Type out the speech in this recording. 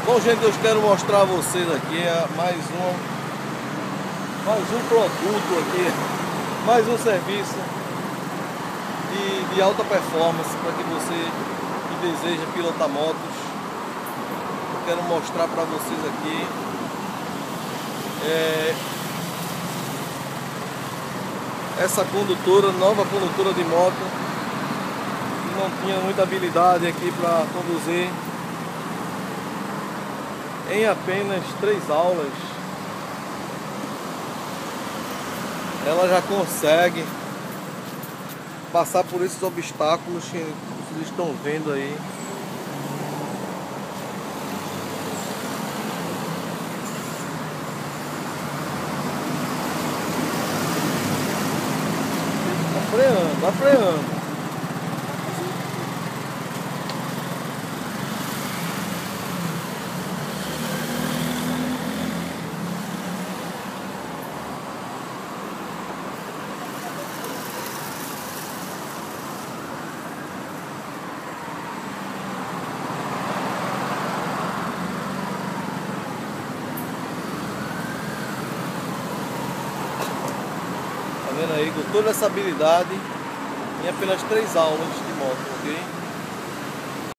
Bom, gente, eu quero mostrar a vocês aqui mais um produto aqui, mais um serviço de alta performance para que você que deseja pilotar motos. Eu quero mostrar para vocês aqui essa condutora, nova condutora de moto, que não tinha muita habilidade aqui para conduzir. Em apenas 3 aulas ela já consegue passar por esses obstáculos que vocês estão vendo aí. Tá freando. Tá vendo aí, com toda essa habilidade em apenas 3 aulas de moto, ok?